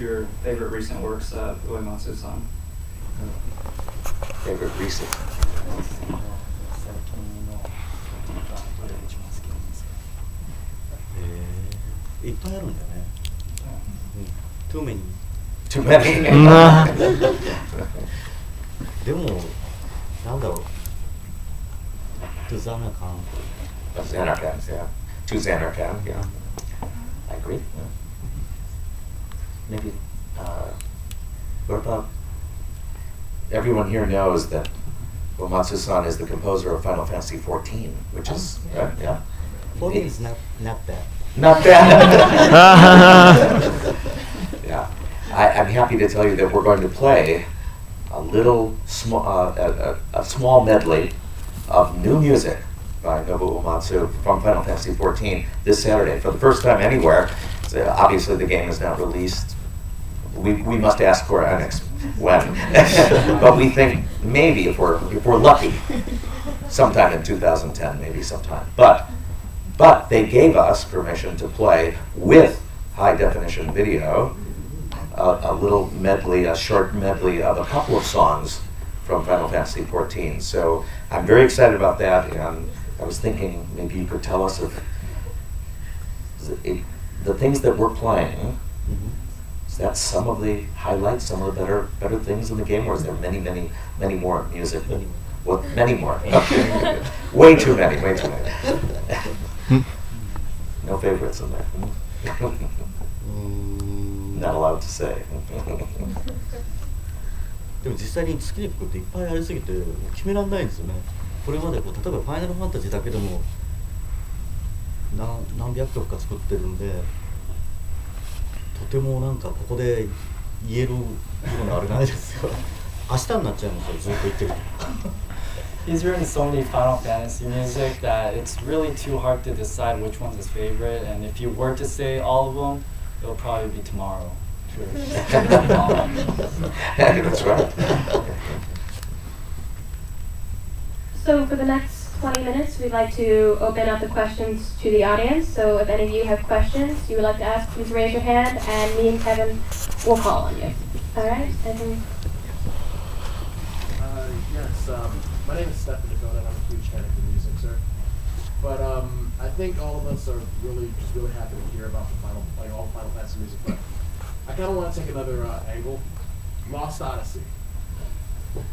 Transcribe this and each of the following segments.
your favorite recent works of Uematsu-san? Favorite recent? いっぱいあるんだよね。Too many. Too many. でも、なんだろう。To Xanarkand. Xanarkand, yeah. To Xanarkand, yeah. I agree. Yeah. Maybe, what about, everyone here knows that Uematsu-san is the composer of Final Fantasy XIV, which is, right? Yeah. 14 is not bad. Not bad. Yeah. I'm happy to tell you that we're going to play a little a small medley of new music by Nobuo Uematsu from Final Fantasy XIV this Saturday for the first time anywhere. So obviously, the game is not released. We must ask Square Enix when, but we think maybe if we're lucky, sometime in 2010, maybe sometime. But they gave us permission to play with high definition video a little medley, a short medley of a couple of songs from Final Fantasy XIV. So I'm very excited about that, and I was thinking maybe you could tell us of the things that we're playing. Is that some of the highlights, some of the better things in the game, or is there many more music? Well, many more. Okay. Way too many. No favorites in there. Not allowed to say. でも実際に好きな曲っていっぱいありすぎて決められないんですよね。これまで例えばファイナルファンタジーだけでも何百曲か作ってるんで、とてもなんかここで言えるようなあれないですよ。明日になっちゃいますよ、ずっと言ってると。He's written so many Final Fantasy music that it's really too hard to decide which one's his favorite, and if you were to say all of them, it'll probably be tomorrow. That's right. So for the next 20 minutes, we'd like to open up the questions to the audience. So if any of you have questions you would like to ask, please raise your hand, and me and Kevin will call on you. All right? Yes, my name is Stefan Dakota, and I'm a huge fan of the music, sir. But I think all of us are really happy to hear about all Final Fantasy music. But I kind of want to take another angle. Lost Odyssey.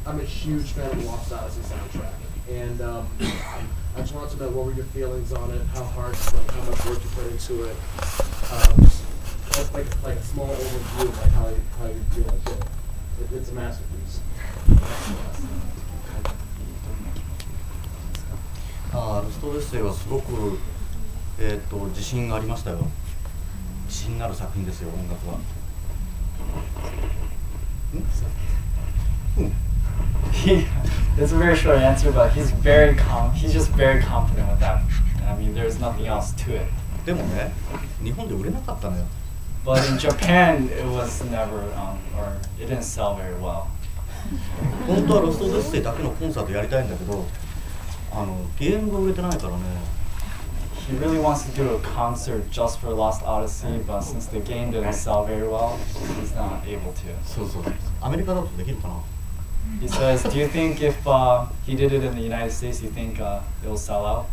I'm a huge fan of the Lost Odyssey soundtrack, and I just wanted to know what were your feelings on it, how much work you put into it, just like a small overview of how you feel like it. It's a masterpiece. ロストオデッセイはすごく自信がありましたよ。自信がある作品ですよ、音楽は。It's a very short answer, but he's just very confident with that. I mean, there's nothing else to it. でもね、日本で売れなかったのよ。But in Japan, it was never, or it didn't sell very well. 本当はロストオデッセイだけのコンサートやりたいんだけど、ゲームが売れてないからね。He really wants to do a concert just for Lost Odyssey, but since the game didn't sell very well, he's not able to. そうそう。アメリカだとできるかな。He says, do you think if he did it in the United States, you think it'll sell out?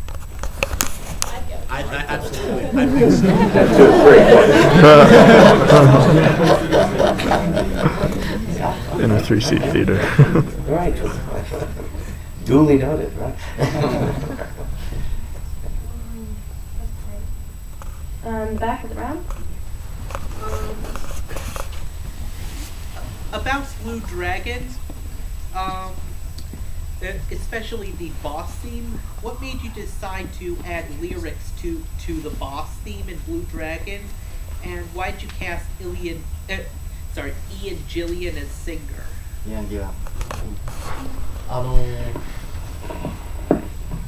I absolutely. I think so. In a 3-seat theater. Right. Duly noted, right? Back of the round. About Blue Dragon, especially the boss theme, what made you decide to add lyrics to the boss theme in Blue Dragon, and why did you cast Ian Gillian as singer? Ian Gillian.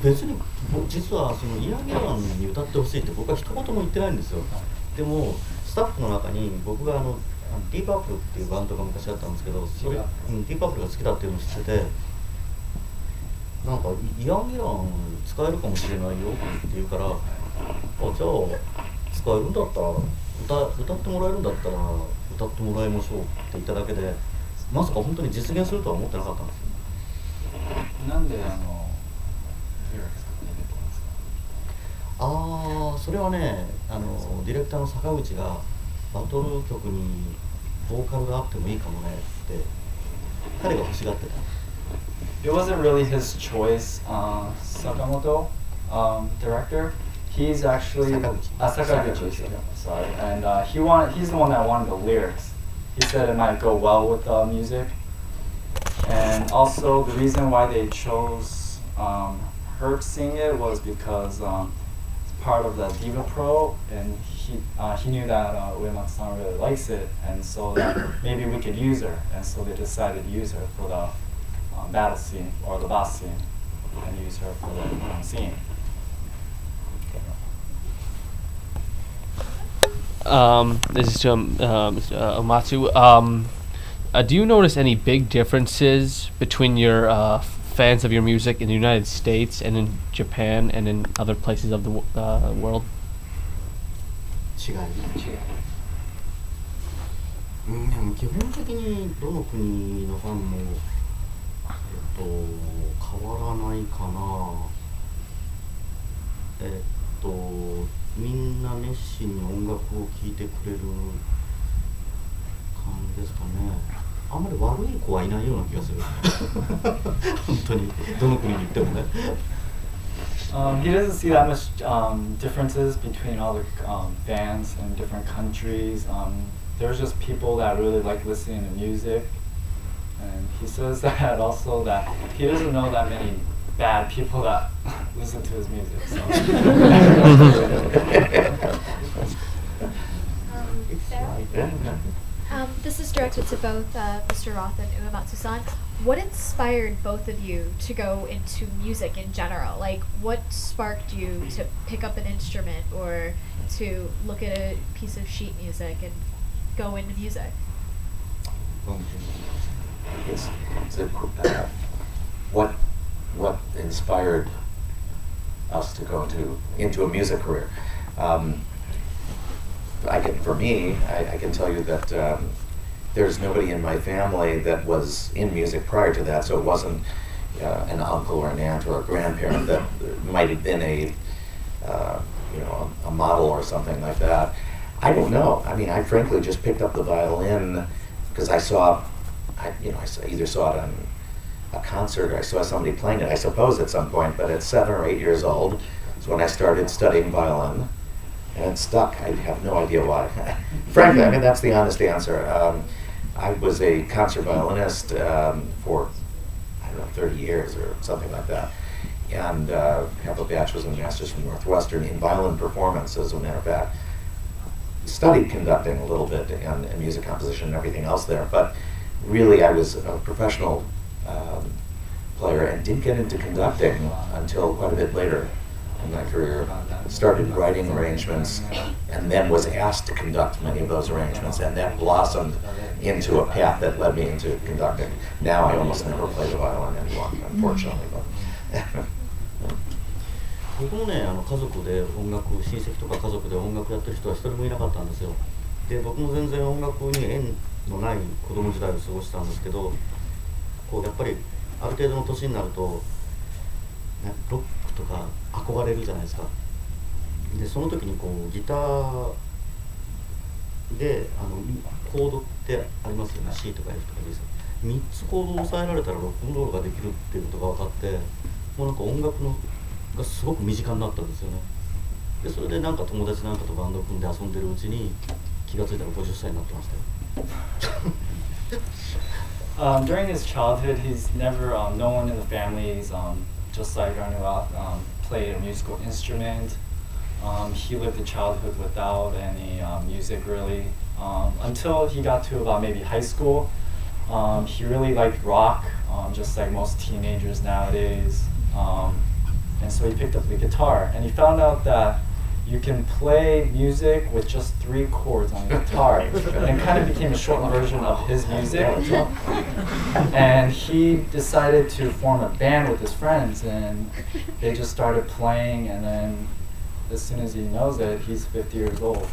別に実はそのイアン・ギランに歌ってほしいって僕は一言も言ってないんですよ。でもスタッフの中に僕がディープアップルっていうバンドが昔あったんですけど、それディープアップルが好きだっていうのを知ってて、なんかイアン・ギラン使えるかもしれないよって言うから、じゃあ使えるんだったら歌ってもらえるんだったら歌歌ってもらいましょうって言っただけで、まさか本当に実現するとは思ってなかったんですよ。なんでリラックスとか入れてますか？それはね、ディレクターの坂口がバトル曲にボーカルがあってもいいかもねって彼が欲しがってた。It wasn't really his choice. Sakamoto, director, he's actually Sakaguchi. Sorry, and he's the one that wanted the lyrics. He said it might go well with the music, and also the reason why they chose her to sing it was because it's part of the Diva Pro, and he knew that Uematsu really likes it, and so that maybe we could use her, and so they decided to use her for the battle scene or the boss scene, and use her for the scene. This is Mr. Uematsu. Do you notice any big differences between your fans of your music in the United States and in Japan and in other places of the world? 違い。でも基本的にどの国のファンも、変わらないかな。みんな熱心に音楽を聴いてくれる感じですかね。あんまり悪い子はいないような気がする。本当にどの国に行ってもね。He doesn't see that much differences between all the fans in different countries. There's just people that really like listening to music, and he says that also that he doesn't know that many bad people that listen to his music. So. This is directed to both Mr. Roth and Uematsu-san. What inspired both of you to go into music in general? Like, what sparked you to pick up an instrument or to look at a piece of sheet music and go into music? What inspired us to go into a music career? For me, I can tell you that there's nobody in my family that was in music prior to that, so it wasn't an uncle or an aunt or a grandparent that might have been a model or something like that. I don't know. I mean, I frankly just picked up the violin because I either saw it on a concert or I saw somebody playing it, I suppose at some point, but at 7 or 8 years old is when I started studying violin, and it stuck. I have no idea why. Frankly, I mean, that's the honest answer. I was a concert violinist for, 30 years or something like that, and have a bachelor's and master's from Northwestern in violin performance, as a matter of fact. Studied conducting a little bit and music composition and everything else there, but really I was a professional player and didn't get into conducting until quite a bit later in my career. Started writing arrangements and then was asked to conduct many of those arrangements, and that blossomed into a path that led me into conducting. Now I almost never play the violin anymore, unfortunately. But 僕もね、家族で音楽、親戚とか家族で音楽やってる人は一人もいなかったんですよ。で、僕も全然音楽に縁のない子供時代を過ごしたんですけど、やっぱりある程度の年になると、ロックとか憧れるじゃないですか。で、その時にギターでコードってありますよね。C とか F とか D とか。3つコードを押さえられたらロックンロールができるっていうことが分かって、もうなんか音楽がすごく身近になったんですよね。で、それでなんか友達なんかとバンド組んで遊んでるうちに気がついたら50歳になってましたよ。During his childhood, he's never, no one in the families, just like Arnie Roth, played a musical instrument. He lived a childhood without any music really, until he got to about maybe high school. He really liked rock, just like most teenagers nowadays. And so he picked up the guitar, and he found out that you can play music with just 3 chords on the guitar, and it kind of became a short version of his music. And he decided to form a band with his friends, and they just started playing, and then as soon as he knows it, he's 50 years old.